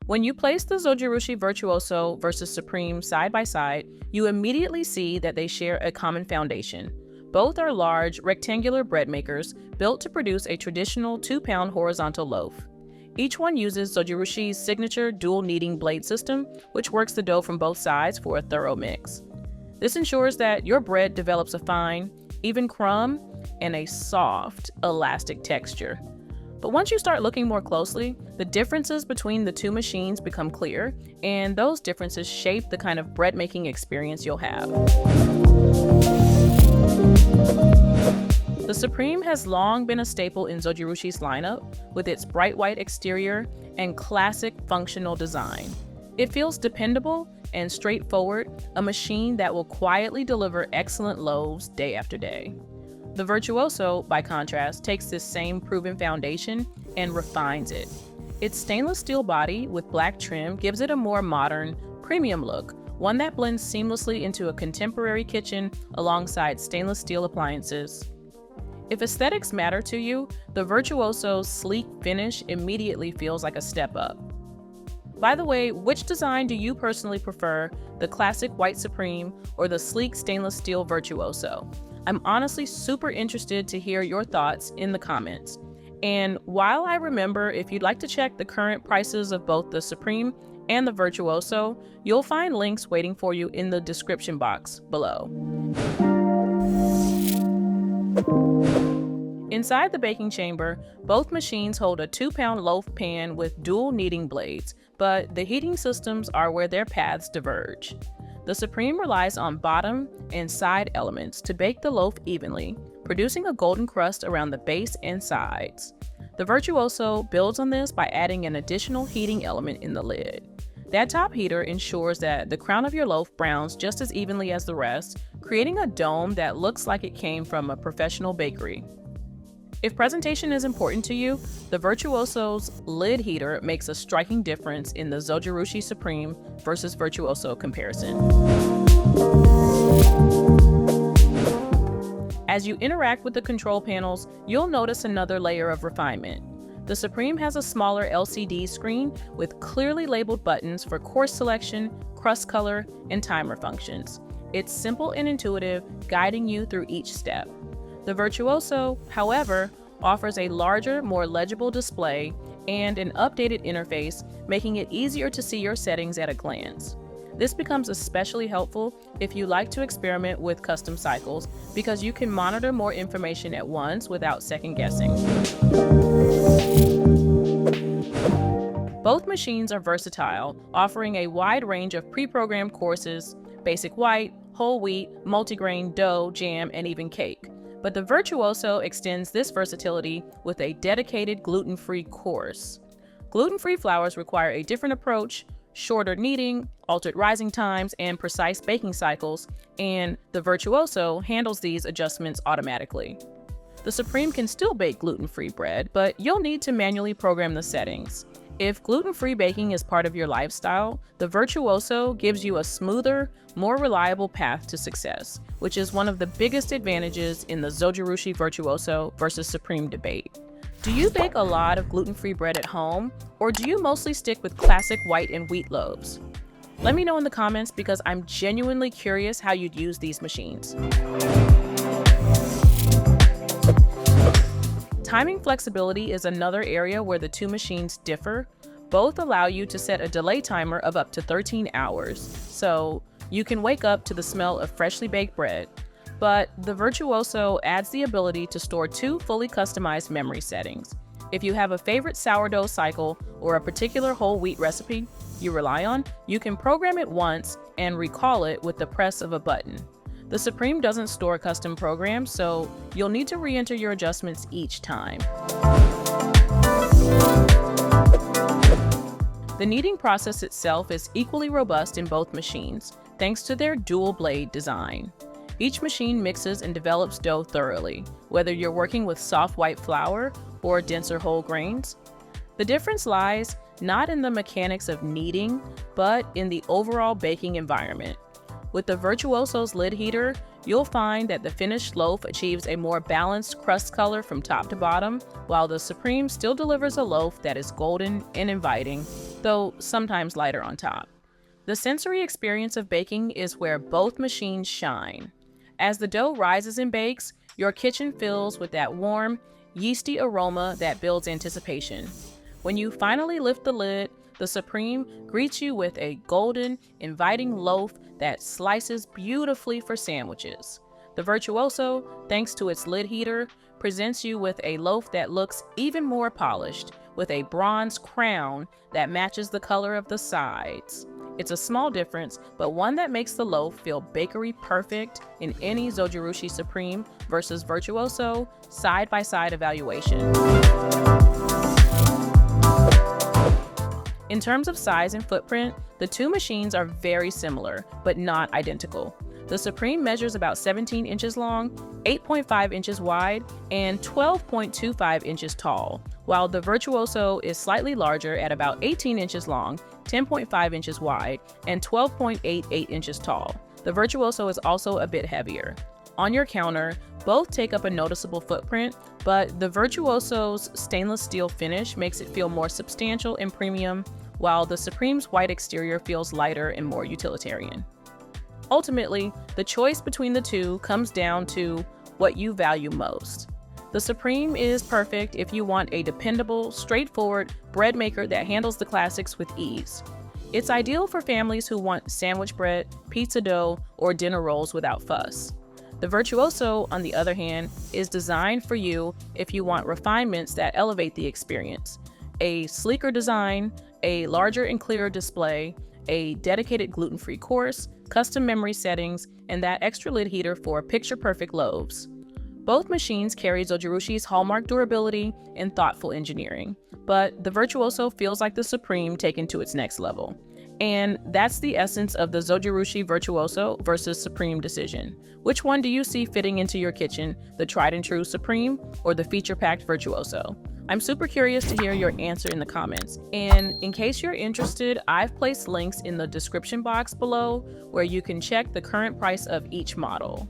When you place the Zojirushi Virtuoso versus Supreme side by side, you immediately see that they share a common foundation. Both are large, rectangular bread makers built to produce a traditional 2-pound horizontal loaf. Each one uses Zojirushi's signature dual kneading blade system, which works the dough from both sides for a thorough mix. This ensures that your bread develops a fine, even crumb and a soft, elastic texture. But once you start looking more closely, the differences between the two machines become clear, and those differences shape the kind of bread making experience you'll have. The Supreme has long been a staple in Zojirushi's lineup, with its bright white exterior and classic functional design. It feels dependable and straightforward, a machine that will quietly deliver excellent loaves day after day. The Virtuoso, by contrast, takes this same proven foundation and refines it. Its stainless steel body with black trim gives it a more modern, premium look, one that blends seamlessly into a contemporary kitchen alongside stainless steel appliances. If aesthetics matter to you, the Virtuoso's sleek finish immediately feels like a step up. By the way, which design do you personally prefer, the classic white Supreme or the sleek stainless steel Virtuoso? I'm honestly super interested to hear your thoughts in the comments. And while I remember, if you'd like to check the current prices of both the Supreme and the Virtuoso, you'll find links waiting for you in the description box below. Inside the baking chamber, both machines hold a 2-pound loaf pan with dual kneading blades, but the heating systems are where their paths diverge. The Supreme relies on bottom and side elements to bake the loaf evenly, producing a golden crust around the base and sides. The Virtuoso builds on this by adding an additional heating element in the lid. That top heater ensures that the crown of your loaf browns just as evenly as the rest, creating a dome that looks like it came from a professional bakery. If presentation is important to you, the Virtuoso's lid heater makes a striking difference in the Zojirushi Supreme versus Virtuoso comparison. As you interact with the control panels, you'll notice another layer of refinement. The Supreme has a smaller LCD screen with clearly labeled buttons for course selection, crust color, and timer functions. It's simple and intuitive, guiding you through each step. The Virtuoso, however, offers a larger, more legible display and an updated interface, making it easier to see your settings at a glance. This becomes especially helpful if you like to experiment with custom cycles, because you can monitor more information at once without second guessing. Both machines are versatile, offering a wide range of pre-programmed courses: basic white, whole wheat, multigrain, dough, jam, and even cake. But the Virtuoso extends this versatility with a dedicated gluten-free course. Gluten-free flours require a different approach, shorter kneading, altered rising times, and precise baking cycles, and the Virtuoso handles these adjustments automatically. The Supreme can still bake gluten-free bread, but you'll need to manually program the settings. If gluten-free baking is part of your lifestyle, the Virtuoso gives you a smoother, more reliable path to success, which is one of the biggest advantages in the Zojirushi Virtuoso versus Supreme debate. Do you bake a lot of gluten-free bread at home, or do you mostly stick with classic white and wheat loaves? Let me know in the comments, because I'm genuinely curious how you'd use these machines. Timing flexibility is another area where the two machines differ. Both allow you to set a delay timer of up to 13 hours, so you can wake up to the smell of freshly baked bread. But the Virtuoso adds the ability to store 2 fully customized memory settings. If you have a favorite sourdough cycle or a particular whole wheat recipe you rely on, you can program it once and recall it with the press of a button. The Supreme doesn't store custom programs, so you'll need to re-enter your adjustments each time. The kneading process itself is equally robust in both machines, thanks to their dual blade design. Each machine mixes and develops dough thoroughly, whether you're working with soft white flour or denser whole grains. The difference lies not in the mechanics of kneading, but in the overall baking environment. With the Virtuoso's lid heater, you'll find that the finished loaf achieves a more balanced crust color from top to bottom, while the Supreme still delivers a loaf that is golden and inviting, though sometimes lighter on top. The sensory experience of baking is where both machines shine. As the dough rises and bakes, your kitchen fills with that warm, yeasty aroma that builds anticipation. When you finally lift the lid, the Supreme greets you with a golden, inviting loaf that slices beautifully for sandwiches. The Virtuoso, thanks to its lid heater, presents you with a loaf that looks even more polished, with a bronze crown that matches the color of the sides. It's a small difference, but one that makes the loaf feel bakery perfect in any Zojirushi Supreme versus Virtuoso side-by-side evaluation. In terms of size and footprint, the two machines are very similar, but not identical. The Supreme measures about 17 inches long, 8.5 inches wide, and 12.25 inches tall, while the Virtuoso is slightly larger at about 18 inches long, 10.5 inches wide, and 12.88 inches tall. The Virtuoso is also a bit heavier. On your counter, both take up a noticeable footprint, but the Virtuoso's stainless steel finish makes it feel more substantial and premium, while the Supreme's white exterior feels lighter and more utilitarian. Ultimately, the choice between the two comes down to what you value most. The Supreme is perfect if you want a dependable, straightforward bread maker that handles the classics with ease. It's ideal for families who want sandwich bread, pizza dough, or dinner rolls without fuss. The Virtuoso, on the other hand, is designed for you if you want refinements that elevate the experience. A sleeker design, a larger and clearer display, a dedicated gluten-free course, custom memory settings, and that extra lid heater for picture-perfect loaves. Both machines carry Zojirushi's hallmark durability and thoughtful engineering, but the Virtuoso feels like the Supreme taken to its next level. And that's the essence of the Zojirushi Virtuoso versus Supreme decision. Which one do you see fitting into your kitchen, the tried and true Supreme or the feature-packed Virtuoso? I'm super curious to hear your answer in the comments. And in case you're interested, I've placed links in the description box below where you can check the current price of each model.